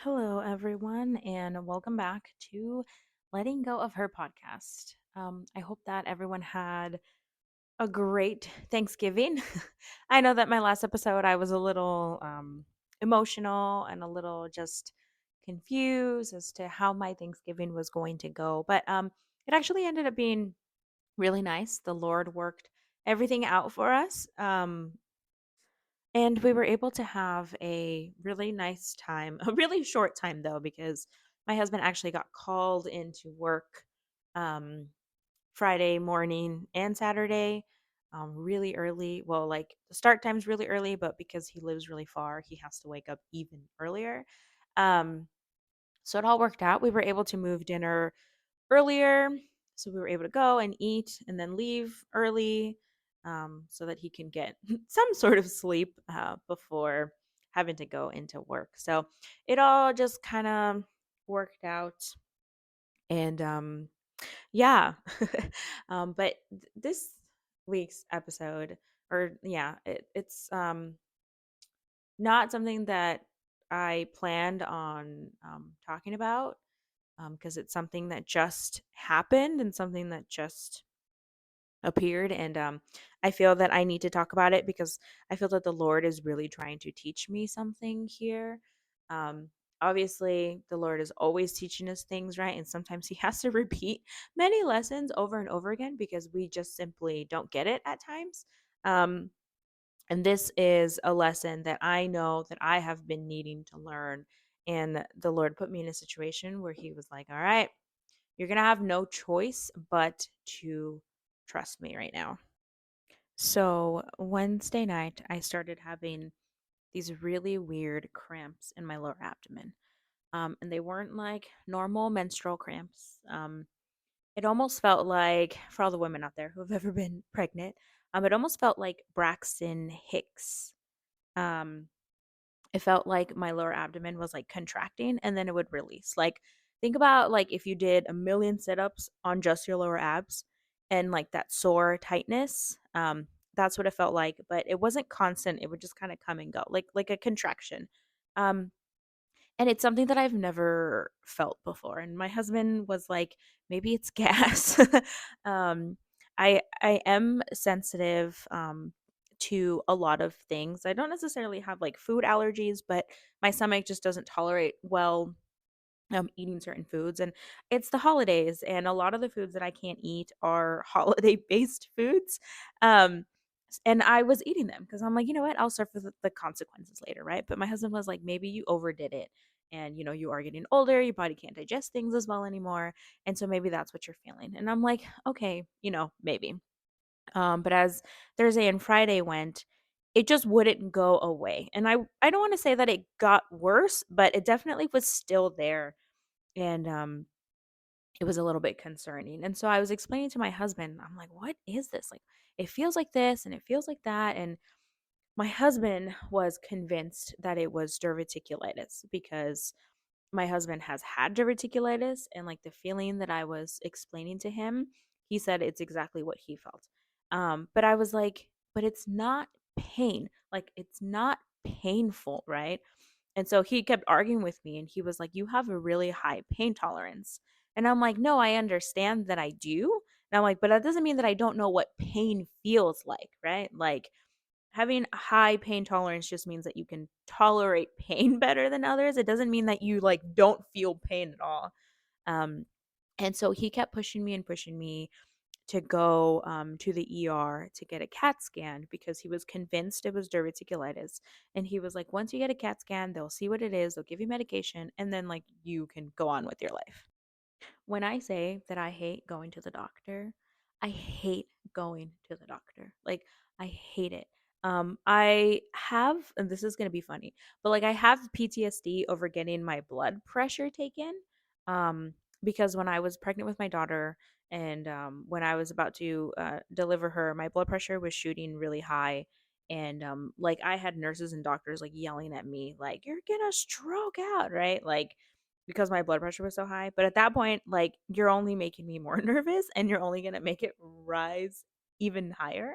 Hello, everyone, and welcome back to Letting Go of Her podcast. I hope that everyone had a great Thanksgiving. I know that my last episode, I was a little emotional and a little just confused as to how my Thanksgiving was going to go, but it actually ended up being really nice. The Lord worked everything out for us. And we were able to have a really nice time, a really short time though, because my husband actually got called into work um, Friday morning and Saturday really early. Well, like the start time's really early, but because he lives really far, he has to wake up even earlier. Um, so it all worked out. We were able to move dinner earlier. So we were able to go and eat and then leave early so that he can get some sort of sleep before having to go into work. So it all just kind of worked out. And yeah. But this week's episode, or yeah, it's not something that I planned on talking about because it's something that just happened and something that just appeared. And I feel that I need to talk about it because I feel that the Lord is really trying to teach me something here. Um, Obviously, the Lord is always teaching us things, right? And sometimes He has to repeat many lessons over and over again because we just simply don't get it at times. Um, and this is a lesson that I know that I have been needing to learn. And the Lord put me in a situation where He was like, all right, you're going to have no choice but to trust me right now. So, Wednesday night, I started having these really weird cramps in my lower abdomen. And they weren't like normal menstrual cramps. It almost felt like, for all the women out there who have ever been pregnant, it almost felt like Braxton Hicks. Um, it felt like my lower abdomen was like contracting and then it would release. Like think about like if you did a million sit-ups on just your lower abs and like that sore tightness. That's what it felt like, but it wasn't constant. It would just kind of come and go, like a contraction. Um and it's something that I've never felt before. And my husband was like, maybe it's gas. um, I am sensitive to a lot of things. I don't necessarily have like food allergies, but my stomach just doesn't tolerate well eating certain foods. And it's the holidays, and a lot of the foods that I can't eat are holiday based foods. And I was eating them because I'm like, you know what, I'll suffer the consequences later, right? But my husband was like, maybe you overdid it, and you are getting older, your body can't digest things as well anymore, and so maybe that's what you're feeling. And I'm like, okay, maybe. But as Thursday and Friday went, it just wouldn't go away. And I don't want to say that it got worse, but it definitely was still there. And it was a little bit concerning. And so I was explaining to my husband, I'm like, what is this? Like, it feels like this and it feels like that. And my husband was convinced that it was diverticulitis because my husband has had diverticulitis, and like the feeling that I was explaining to him, he said it's exactly what he felt. But I was like, but it's not pain. Like it's not painful, right? And so he kept arguing with me and he was like, you have a really high pain tolerance. And I'm like, no, I understand that I do. And I'm like, but that doesn't mean that I don't know what pain feels like, right? Like having a high pain tolerance just means that you can tolerate pain better than others. It doesn't mean that you like don't feel pain at all. Um, and so he kept pushing me to go to the ER to get a CAT scan because he was convinced it was diverticulitis. And he was like, once you get a CAT scan, they'll see what it is, they'll give you medication, and then like you can go on with your life. When I say that I hate going to the doctor, I hate going to the doctor. Like I hate it. I have, and this is gonna be funny, but like I have PTSD over getting my blood pressure taken. Um, because when I was pregnant with my daughter and when I was about to deliver her, my blood pressure was shooting really high. And like I had nurses and doctors like yelling at me, like, you're gonna stroke out, right? Like because my blood pressure was so high. But at that point, like you're only making me more nervous and you're only going to make it rise even higher.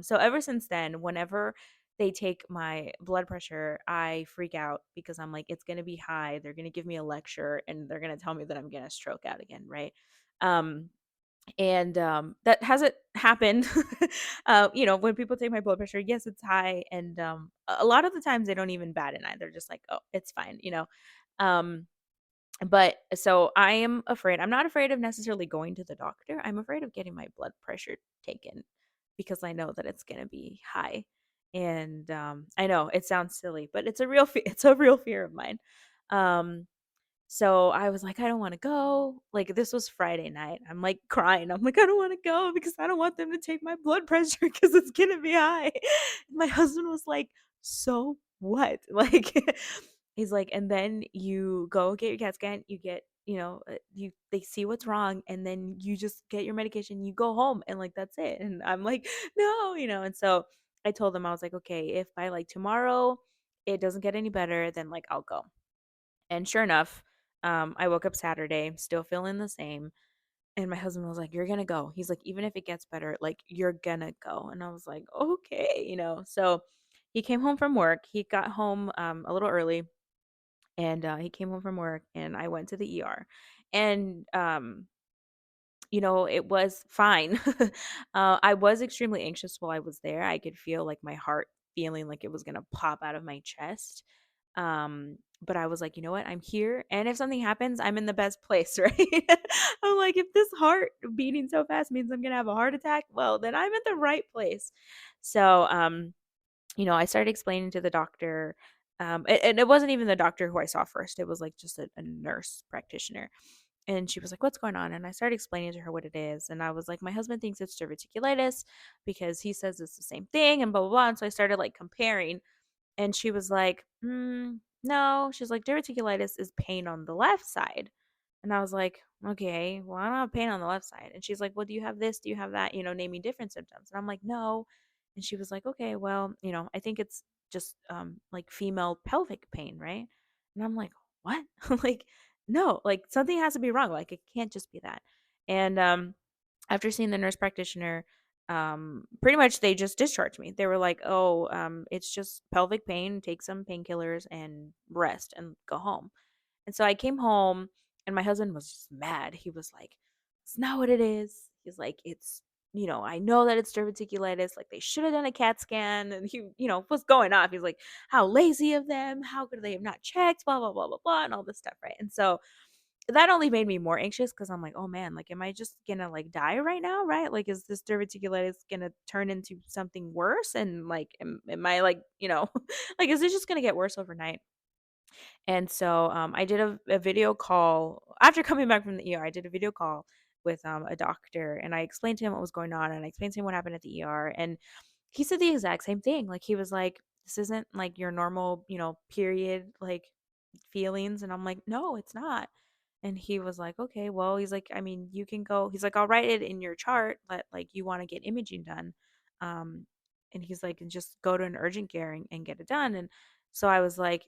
So ever since then, whenever they take my blood pressure, I freak out because I'm like, it's going to be high. They're going to give me a lecture and they're going to tell me that I'm going to stroke out again. Right. Um, and that hasn't happened. When people take my blood pressure, yes, it's high. And a lot of the times they don't even bat an eye. They're just like, oh, it's fine. Um, but so I am afraid. I'm not afraid of necessarily going to the doctor. I'm afraid of getting my blood pressure taken because I know that it's going to be high. And I know it sounds silly, but it's a real it's a real fear of mine. Um so I was like, I don't want to go. Like, this was Friday night. I'm like crying. I'm like, I don't want to go because I don't want them to take my blood pressure because it's going to be high. My husband was like, so what? Like, he's like, and then you go get your CAT scan, you get, they see what's wrong, and then you just get your medication, you go home, and like, that's it. And I'm like, no. And so I told them, I was like, okay, if by like tomorrow it doesn't get any better, then like I'll go. And sure enough, I woke up Saturday, still feeling the same. And my husband was like, "You're gonna go." He's like, "Even if it gets better, like you're gonna go." And I was like, "Okay." So he came home from work. He got home a little early, and he came home from work, and I went to the ER, and it was fine. I was extremely anxious while I was there. I could feel like my heart feeling like it was gonna pop out of my chest. But I was like, you know what? I'm here. And if something happens, I'm in the best place, right? I'm like, if this heart beating so fast means I'm gonna have a heart attack, well, then I'm in the right place. So I started explaining to the doctor. And it wasn't even the doctor who I saw first. It was like just a nurse practitioner. And she was like, "What's going on?" And I started explaining to her what it is. And I was like, "My husband thinks it's diverticulitis because he says it's the same thing and blah, blah, blah." And so I started like comparing. And she was like, no. She's like, diverticulitis is pain on the left side. And I was like, okay, well, I don't have pain on the left side. And she's like, well, do you have this? Do you have that? Naming different symptoms. And I'm like, no. And she was like, okay, well, I think it's just like female pelvic pain, right? And I'm like, what? Like, no, like something has to be wrong. Like, it can't just be that. And after seeing the nurse practitioner, pretty much they just discharged me. They were like, "Oh, it's just pelvic pain. Take some painkillers and rest and go home." And so I came home, and my husband was just mad. He was like, "It's not what it is." He's like, "It's I know that it's diverticulitis. Like they should have done a CAT scan." And he, was going off. He's like, "How lazy of them! How could they have not checked? Blah blah blah blah blah," and all this stuff, right? And so that only made me more anxious because I'm like, oh man, like, am I just gonna like die right now? Right? Like, is this diverticulitis gonna turn into something worse? And like, am I like, like, is it just gonna get worse overnight? And so I did a video call after coming back from the ER. I did a video call with a doctor, and I explained to him what was going on, and I explained to him what happened at the ER. And he said the exact same thing. Like, he was like, this isn't like your normal, period like feelings. And I'm like, no, it's not. And he was like, okay, well, he's like, I mean, you can go. He's like, I'll write it in your chart that like you want to get imaging done. Um, and he's like, and just go to an urgent care and get it done. And so I was like,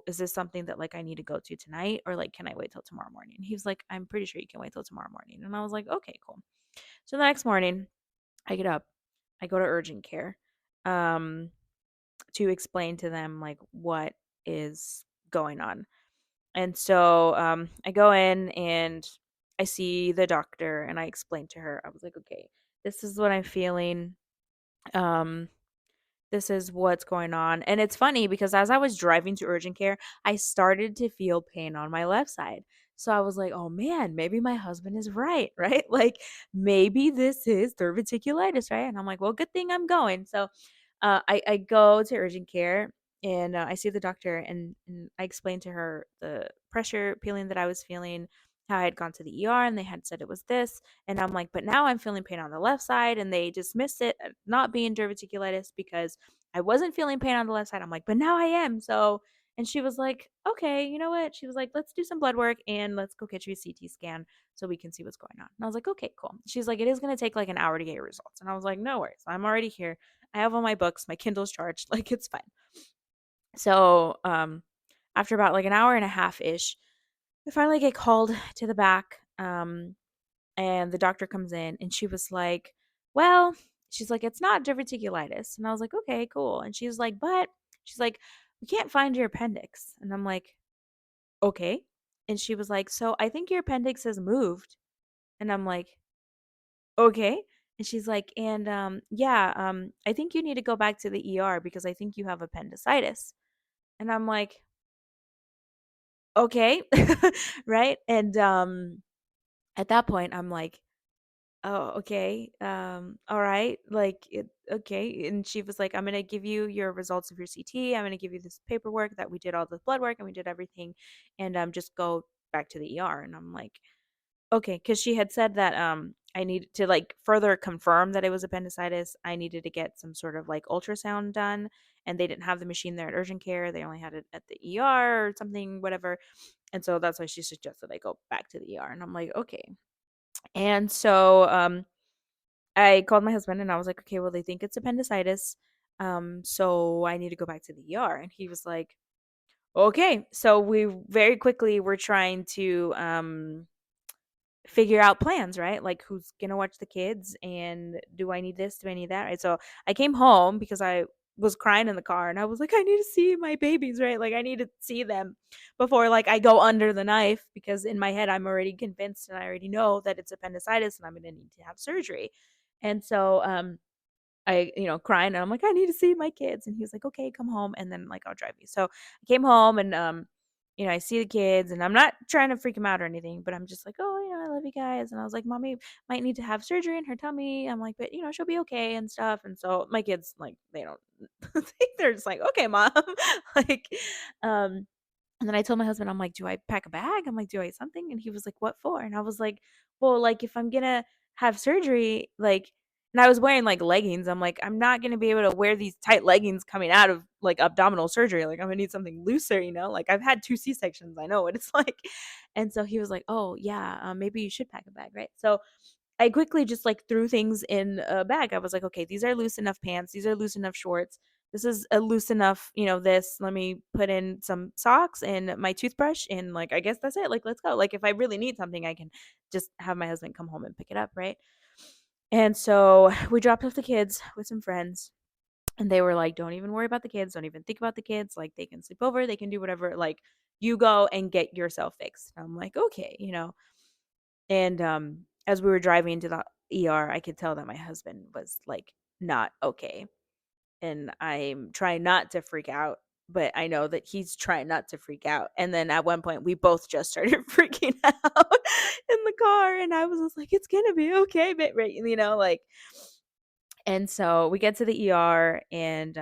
is this something that like I need to go to tonight, or like can I wait till tomorrow morning? He was like, I'm pretty sure you can wait till tomorrow morning. And I was like, okay, cool. So the next morning, I get up, I go to urgent care, um, to explain to them like what is going on. And so I go in and I see the doctor, and I explained to her, I was like, okay, this is what I'm feeling. Um, this is what's going on. And it's funny because as I was driving to urgent care, I started to feel pain on my left side. So I was like, oh man, maybe my husband is right, right? Like maybe this is diverticulitis, right? And I'm like, well, good thing I'm going. So I go to urgent care, and I see the doctor, and I explained to her the pressure peeling that I was feeling, how I had gone to the ER and they had said it was this. And I'm like, but now I'm feeling pain on the left side, and they dismissed it not being diverticulitis because I wasn't feeling pain on the left side. I'm like, but now I am. So, and she was like, okay, you know what? She was like, let's do some blood work and let's go get you a CT scan so we can see what's going on. And I was like, okay, cool. She's like, it is going to take like an hour to get your results. And I was like, no worries. I'm already here. I have all my books. My Kindle's charged. Like, it's fine. So, after about like an hour and a half ish, I finally get called to the back. And the doctor comes in, and she was like, well, she's like, it's not diverticulitis. And I was like, okay, cool. And she's like, but she's like, we can't find your appendix. And I'm like, okay. And she was like, so I think your appendix has moved. And I'm like, okay. And she's like, and yeah, I think you need to go back to the ER because I think you have appendicitis. And I'm like, okay. Right. And at that point, I'm like, oh, okay. All right. Okay. And she was like, I'm going to give you your results of your CT. I'm going to give you this paperwork that we did all the blood work and we did everything. And just go back to the ER. And I'm like, okay. Cause she had said that, I needed to like further confirm that it was appendicitis. I needed to get some sort of like ultrasound done, and they didn't have the machine there at urgent care. They only had it at the ER or something, whatever. And so that's why she suggested I go back to the ER. And I'm like, okay. And so, I called my husband and I was like, okay, well, they think it's appendicitis. So I need to go back to the ER. And he was like, okay. So we very quickly were trying to figure out plans, right? Like who's going to watch the kids, and do I need this? Do I need that? Right. So I came home because I was crying in the car and I was like, I need to see my babies, right? Like I need to see them before like I go under the knife, because in my head I'm already convinced and I already know that it's appendicitis and I'm going to need to have surgery. And so I, crying, and I'm like, I need to see my kids. And he was like, okay, come home and then like I'll drive you. So I came home and I see the kids and I'm not trying to freak them out or anything, but I'm just like, oh, I love you guys. And I was like, mommy might need to have surgery in her tummy. I'm like, but she'll be okay and stuff. And so my kids, like, they don't think, they're just like, okay, mom. Like, um, and then I told my husband, I'm like, "Do I pack a bag?" I'm like, "Do I something?" And he was like, "What for?" And I was like, "Well, like if I'm gonna have surgery, like," and I was wearing like leggings. I'm like, "I'm not gonna be able to wear these tight leggings coming out of like abdominal surgery. Like I'm gonna need something looser, you know? Like I've had 2 C-sections. I know what it's like." And so he was like, "Oh yeah, maybe you should pack a bag, right?" So I quickly just like threw things in a bag. I was like, okay, these are loose enough pants. These are loose enough shorts. This is a loose enough, this. Let me put in some socks and my toothbrush. And like, I guess that's it. Like, let's go. Like, if I really need something, I can just have my husband come home and pick it up. Right. And so we dropped off the kids with some friends. And they were like, don't even worry about the kids. Don't even think about the kids. Like, they can sleep over. They can do whatever. Like, you go and get yourself fixed. I'm like, okay. And as we were driving to the ER, I could tell that my husband was like not okay. And I'm trying not to freak out, but I know that he's trying not to freak out. And then at one point, we both just started freaking out in the car. And I was just like, it's going to be okay. But, right, like, and so we get to the ER and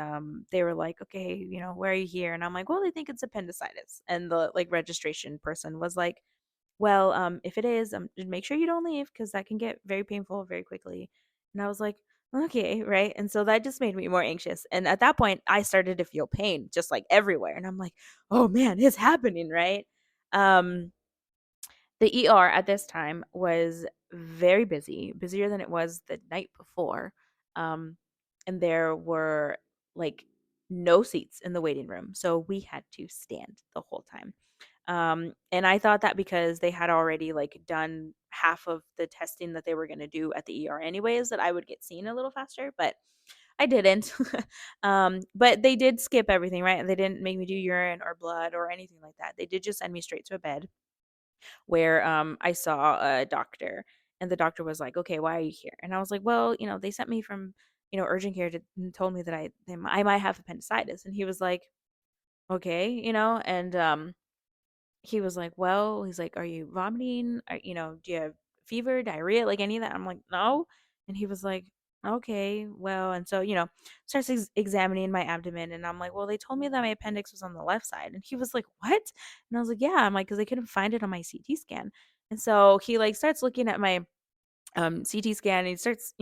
they were like, okay, where are you here? And I'm like, well, they think it's appendicitis. And the like registration person was like, well, if it is, just make sure you don't leave because that can get very painful very quickly. And I was like, okay, right. And so that just made me more anxious. And at that point, I started to feel pain just like everywhere. And I'm like, oh man, it's happening, right? Um, the ER at this time was very busy, busier than it was the night before. Um, and there were like no seats in the waiting room. So we had to stand the whole time. And I thought that because they had already like done half of the testing that they were going to do at the ER anyways, that I would get seen a little faster, but I didn't. But they did skip everything, right? They didn't make me do urine or blood or anything like that. They did just send me straight to a bed where I saw a doctor, and the doctor was like, "Okay, why are you here?" And I was like, "Well, they sent me from, urgent care and told me that I might have appendicitis." And he was like, "Okay," and he was like, "Well," he's like, "Are you vomiting? Do you have fever, diarrhea, like any of that?" I'm like, "No." And he was like, "Okay, well," and so, starts examining my abdomen, and I'm like, "Well, they told me that my appendix was on the left side." And he was like, "What?" And I was like, "Yeah." I'm like, "Because they couldn't find it on my CT scan." And so he like starts looking at my CT scan, and he starts,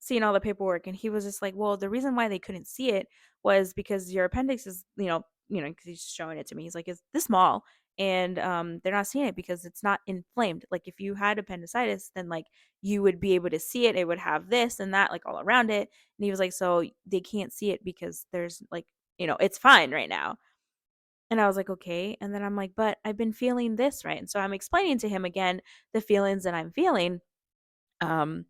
seeing all the paperwork, and he was just like, well, the reason why they couldn't see it was because your appendix is, because he's showing it to me. He's like, is this small? And they're not seeing it because it's not inflamed. Like if you had appendicitis, then like you would be able to see it. It would have this and that like all around it. And he was like, so they can't see it because there's like, it's fine right now. And I was like, okay. And then I'm like, but I've been feeling this, right? And so I'm explaining to him again the feelings that I'm feeling. Um,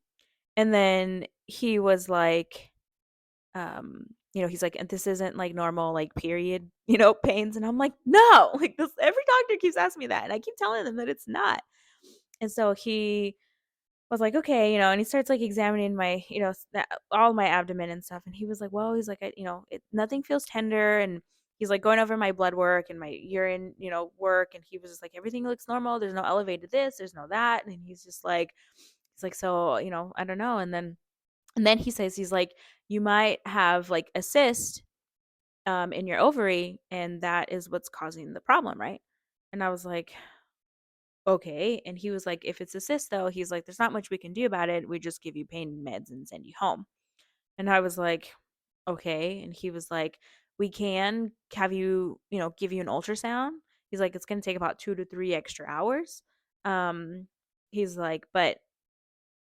and then he was like, he's like, "This isn't like normal, like period, pains." And I'm like, "No, like this, every doctor keeps asking me that. And I keep telling them that it's not." And so he was like, "Okay," and he starts like examining my, all my abdomen and stuff. And he was like, "Well," he's like, nothing feels tender." And he's like going over my blood work and my urine, work. And he was just like, "Everything looks normal. There's no elevated this, there's no that." And he's like, "So, I don't know." And then he says, he's like, "You might have like a cyst in your ovary, and that is what's causing the problem, right?" And I was like, "Okay." And he was like, "If it's a cyst, though," he's like, "there's not much we can do about it. We just give you pain meds and send you home." And I was like, "Okay." And he was like, "We can have you, give you an ultrasound." He's like, "It's going to take about 2 to 3 extra hours." Um, he's like, "But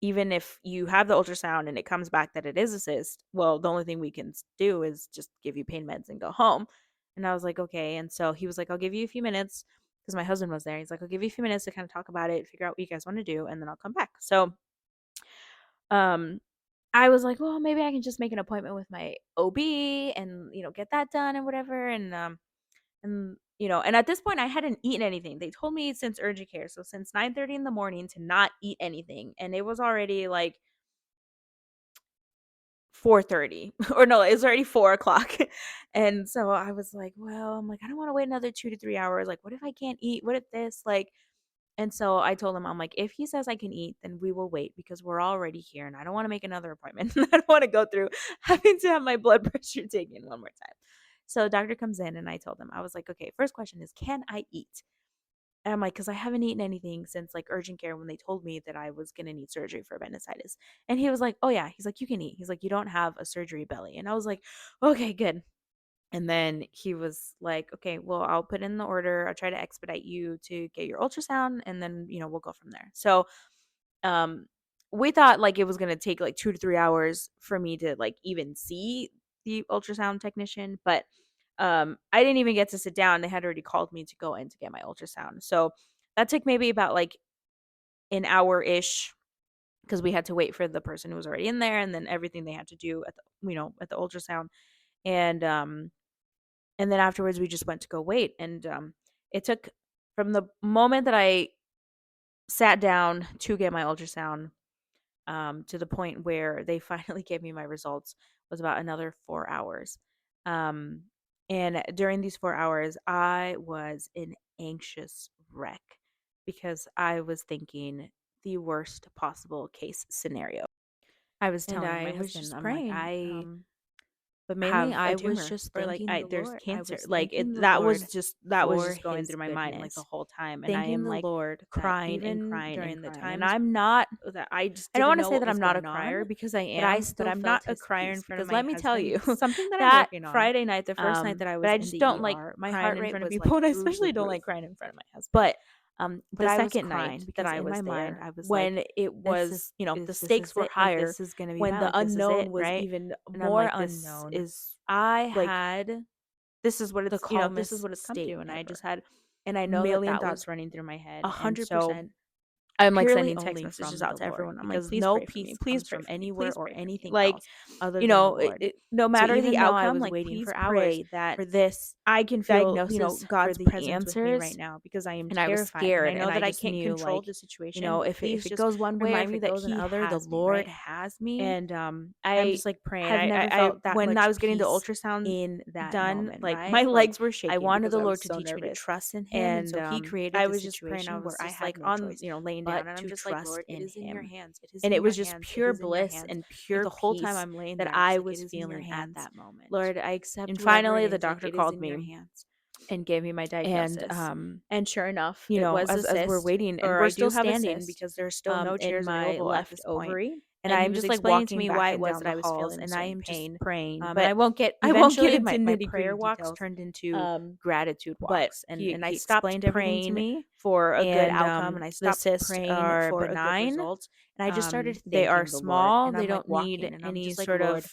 even if you have the ultrasound and it comes back that it is a cyst, well, the only thing we can do is just give you pain meds and go home." And I was like, "Okay." And so he was like, "I'll give you a few minutes," because my husband was there. He's like, "I'll give you a few minutes to kind of talk about it, figure out what you guys want to do, and then I'll come back." So, um, I was like, "Well, maybe I can just make an appointment with my OB and, get that done and whatever." And at this point I hadn't eaten anything. They told me since urgent care, so since 9:30 in the morning, to not eat anything. And it was already like 4:30 or no, it was already 4 o'clock. And so I was like, well, I'm like, I don't want to wait another 2 to 3 hours. Like, what if I can't eat? What if this? Like, and so I told him, I'm like, if he says I can eat, then we will wait because we're already here and I don't want to make another appointment. I don't want to go through having to have my blood pressure taken one more time. So doctor comes in and I told him, I was like, okay, first question is, can I eat? And I'm like, because I haven't eaten anything since like urgent care when they told me that I was gonna need surgery for appendicitis. And he was like, "Oh yeah," he's like, "You can eat." He's like, "You don't have a surgery belly." And I was like, "Okay, good." And then he was like, "Okay, well, I'll put in the order. I'll try to expedite you to get your ultrasound, and then we'll go from there." So um we thought like it was gonna take like 2 to 3 hours for me to like even see the ultrasound technician, but I didn't even get to sit down. They had already called me to go in to get my ultrasound. So that took maybe about like an hour ish because we had to wait for the person who was already in there and then everything they had to do at the ultrasound. And um and then afterwards we just went to go wait. And it took from the moment that I sat down to get my ultrasound to the point where they finally gave me my results was about another 4 hours. Um, and during these 4 hours, I was an anxious wreck because I was thinking the worst possible case scenario. I was And telling my I was husband, just I'm like, praying. I But mainly have a I was tumor, just or like thanking I the there's Lord. I cancer. was Like thanking it the that was Lord just for going his through my mind like the goodness. whole time. And I Thanking am the like Lord that crying and even crying and during the crying. And times I'm not that I just I don't didn't want to know say what that was I'm not a going on, crier because I but I am, but still I'm not felt a his crier in peace. front of Because my let me tell husband. you, something that I'm That working on, Friday night, the first night that I but was I in just the don't like ER, my crying heart in rate front of was people, like and I through the especially don't like roof. crying in front of my husband. But But the I was second crying night, that because I in was my mind there I was like, when it this is was, this the is stakes were it. Like higher, this is gonna be when the bad. This is it, unknown was right? even And I'm more like, this unknown. is I like had this is what the this is calmest what it's come to. state And I just ever. had And I a know that million that was thoughts running through my head. And so 100% I'm like purely sending text only messages from out the to Lord, everyone. I'm like, because please no pray for peace me. Please comes pray from for me. anywhere Please or pray for me. anything Like, else other than the Lord. no So matter the even though I outcome, was like, waiting please for hours pray that for this I can feel, diagnosis for God's the presence with me right answers, now because I am and I was terrified and I scared, know and I that I just can't knew, control like, the situation, but if please it just goes one way or remind if me it that goes He another, the has me, Lord right? has me. And I'm I just like praying. have never I felt that when I much was getting the peace ultrasound in that done. moment, Like my right? Like, legs were I shaking wanted because the I was Lord to so teach me to nervous. trust in Him, and And so He created I the was just praying. I situation was where I just had like no on, choice laying down, but and I'm to just like, trust Lord, it in is in your Him. hands. It is And in it your was just hands. It pure is in your bliss hands. and Like pure the whole time peace I'm laying that there, I'm just I like, it was is in your feeling at hands. that moment. Lord, I accept And whatever it finally, the is. Like doctor it is called in your me hands. and gave me my And diagnosis. And sure enough, it was a as we're cyst, waiting, and or we're I do still have a standing cyst, because there's still no in chairs my available at left this point. ovary. And And he I'm was just like explaining to walking me back why it and was down that the I was halls, feeling and I certain am just pain. praying. And But I won't get eventually, into my nitty prayer gritty walks details. turned into Um, gratitude but walks, and he I he stopped explained everything to praying me, for a good and outcome, and I the stopped cysts praying are for a good benign. result. And I just started They are thanking the Lord, small. and They I'm like don't walking, need and I'm any just like, sort of Lord,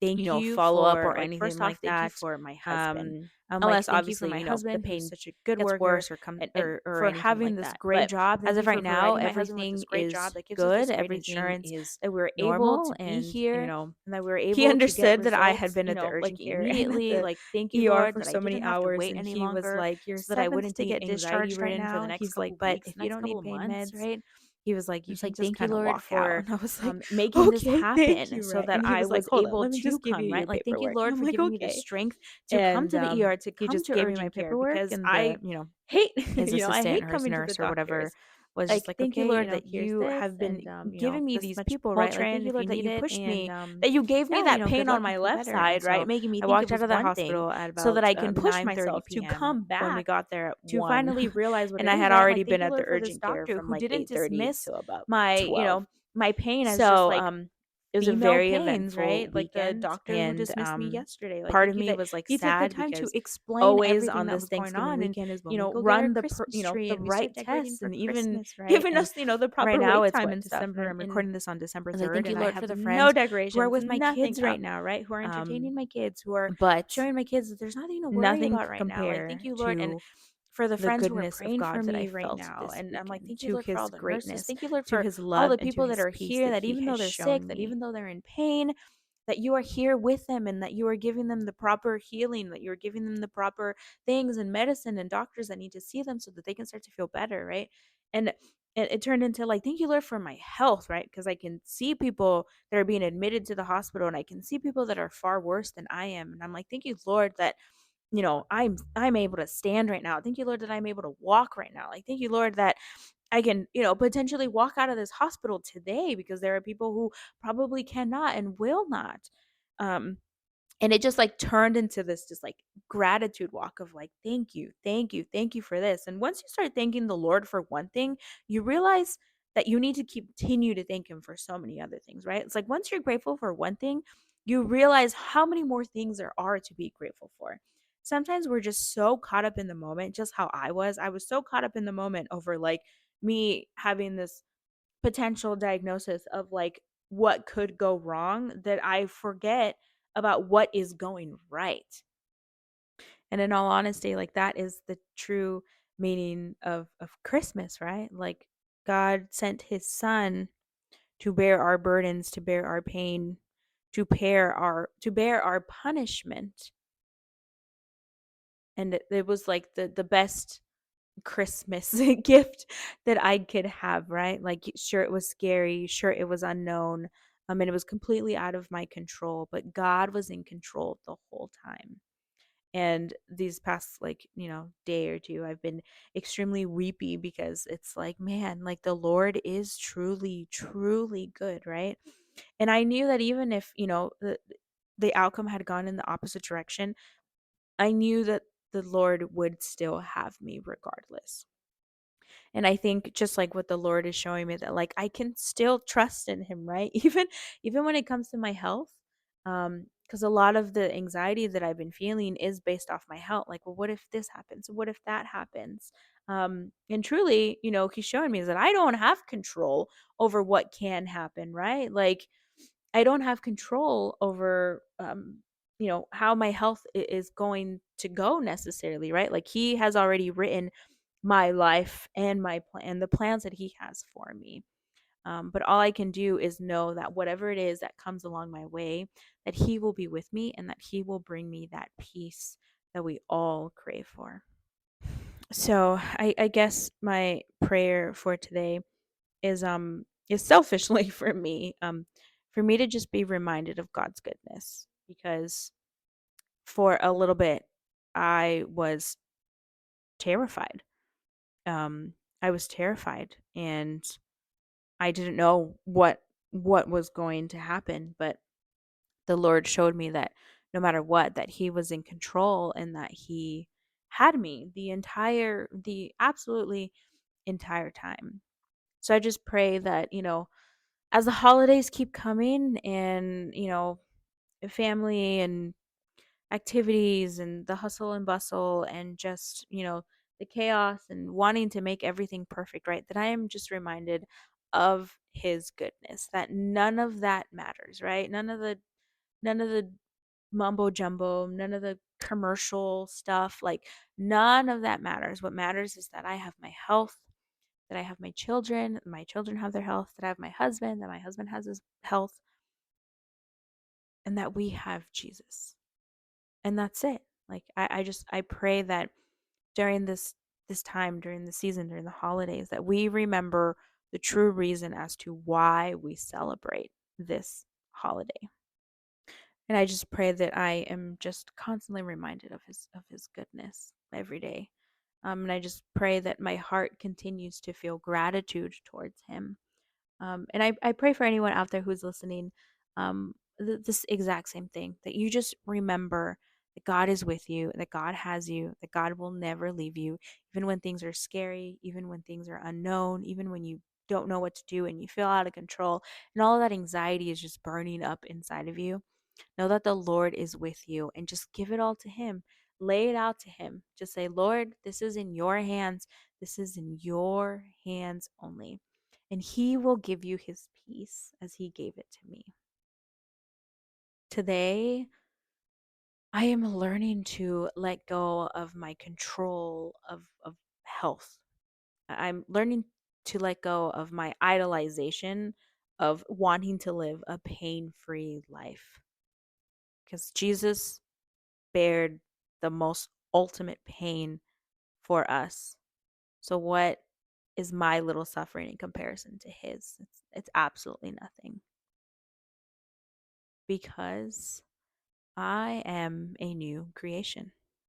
thank you follow up for or like, anything first off, like thank you that. for my husband. Um, Like, Unless thank you for obviously, my the husband who's pain such a good gets worker worse or come and or for anything having like this that. great But job. as Thank of you for right now, providing my husband with this everything great job is that gives us good. this great Everything insurance is that we're able normal, to be and here and that we're he able to get understood that I had results, been at the like urgent care and at immediately. the Like, thank you, ER Lord, for that I so many didn't have to hours, wait and any he was longer like, "Your so that I seventh wouldn't to be get anxiety discharged right ridden for the now." next He's like, couple "But weeks, if you next don't couple need pain months, meds," right? he was like, I "you was can like, just thank you, kind of Lord, walk out." for And I was like, making this "Okay, thank happen you." so Right? that And he I was like, was "Hold on, able let me to just give come, you your right? Like, thank you, paperwork. And Lord, I'm for like, giving me the "Okay." strength to come And to the ER, to he come just to gave me my urgent care paperwork, because and I the hate, his I assistant hate or his coming to the nurse or whatever doctors. was just Like, like, thank you, "Okay, Lord, that here's you this have been and, giving me this these much people, right? Like, thank Motrin. you, Thank Lord, you, that Lord, you that you pushed pushed me. me That you gave me yeah, that good pain on luck and my feel left better." And side, right? so Making me I think it walked out was of the one thing hospital at so that about I can push 9:30 myself to p.m. come when we back got there at to 1, finally realize what and it I is, had right? Like, already thank been you, at the Lord, for this urgent care doctor from who like didn't 8:30 dismiss to about my, 12. my pain as just So, like it was a female very pains, eventful right? Like the weekend, doctor who and dismissed me yesterday. Like, part thank of you me that was like he took the sad time to because explain always everything on that this was going Thanksgiving on and, weekend is when we go get our run the, Christmas tree the and we start right decorating tests for and even Christmas, right? giving And us, the right proper now wait it's time what, and stuff. December. I'm And recording this on December I was like, 3rd, thank you, and I Lord, for have the no no who are decorations, with my kids nothing right up, now. right? Who are entertaining my kids, who are But showing my kids that there's nothing to worry nothing about can right now. Like, thank compare you, Lord. And to for the the friends who are goodness of praying for God that I me right felt now. this And I'm like, weekend, thank you, to Lord, for all his the nurses. greatness, Thank you, Lord, to for his all love, the and to people that his are peace here, that that he even has though they're sick, shown that me. even though they're in pain, that you are here with them and that you are giving them the proper healing, that you're giving them the proper things and medicine and doctors that need to see them so that they can start to feel better, right? And it turned into like, thank you, Lord, for my health, right? Because I can see people that are being admitted to the hospital and I can see people that are far worse than I am. And I'm like, thank you, Lord, that I'm able to stand right now. Thank you, Lord, that I'm able to walk right now. Like, thank you, Lord, that I can, potentially walk out of this hospital today because there are people who probably cannot and will not. Um, and it just like turned into this just like gratitude walk of like, thank you, thank you, thank you for this. And once you start thanking the Lord for one thing, you realize that you need to continue to thank him for so many other things, right? It's like once you're grateful for one thing, you realize how many more things there are to be grateful for. Sometimes we're just so caught up in the moment, just how I was so caught up in the moment over like me having this potential diagnosis of like what could go wrong that I forget about what is going right. And in all honesty, like that is the true meaning of Christmas, right? Like God sent his son to bear our burdens, to bear our pain, to bear our punishment. And it was like the best Christmas gift that I could have, right? Like, sure, it was scary. Sure, it was unknown. And it was completely out of my control, but God was in control the whole time. And these past, like, day or two, I've been extremely weepy because it's like, man, like the Lord is truly, truly good, right? And I knew that even if, the outcome had gone in the opposite direction, I knew that the Lord would still have me regardless. And I think just like what the Lord is showing me that like I can still trust in him, right? Even when it comes to my health. Because a lot of the anxiety that I've been feeling is based off my health. Like, well, what if this happens? What if that happens? And truly, he's showing me is that I don't have control over what can happen, right? Like I don't have control over how my health is going to go necessarily, right? Like he has already written my life and my plan, the plans that he has for me. But all I can do is know that whatever it is that comes along my way, that he will be with me and that he will bring me that peace that we all crave for. So I guess my prayer for today is selfishly for me to just be reminded of God's goodness, because for a little bit I was terrified. I was terrified, and I didn't know what was going to happen, but the Lord showed me that no matter what, that he was in control and that he had me the absolutely entire time. So I just pray that, as the holidays keep coming and, family and activities and the hustle and bustle and just, the chaos and wanting to make everything perfect, right? That I am just reminded of his goodness, that none of that matters, right? None of the none of the mumbo jumbo, none of the commercial stuff. Like, none of that matters. What matters is that I have my health, that I have my children have their health, that I have my husband, that my husband has his health, and that we have Jesus. And that's it. Like, I pray that during this time, during the season, during the holidays, that we remember the true reason as to why we celebrate this holiday. And I just pray that I am just constantly reminded of his goodness every day. And I just pray that my heart continues to feel gratitude towards him. And I pray for anyone out there who's listening, this exact same thing, that you just remember that God is with you, that God has you, that God will never leave you, even when things are scary, even when things are unknown, even when you don't know what to do and you feel out of control and all of that anxiety is just burning up inside of you. Know that the Lord is with you and just give it all to Him. Lay it out to Him. Just say, Lord, this is in your hands. This is in your hands only. And He will give you His peace as He gave it to me. Today, I am learning to let go of my control of health. I'm learning to let go of my idolization of wanting to live a pain free life. Because Jesus bared the most ultimate pain for us. So what is my little suffering in comparison to his? It's absolutely nothing, because I am a new creation.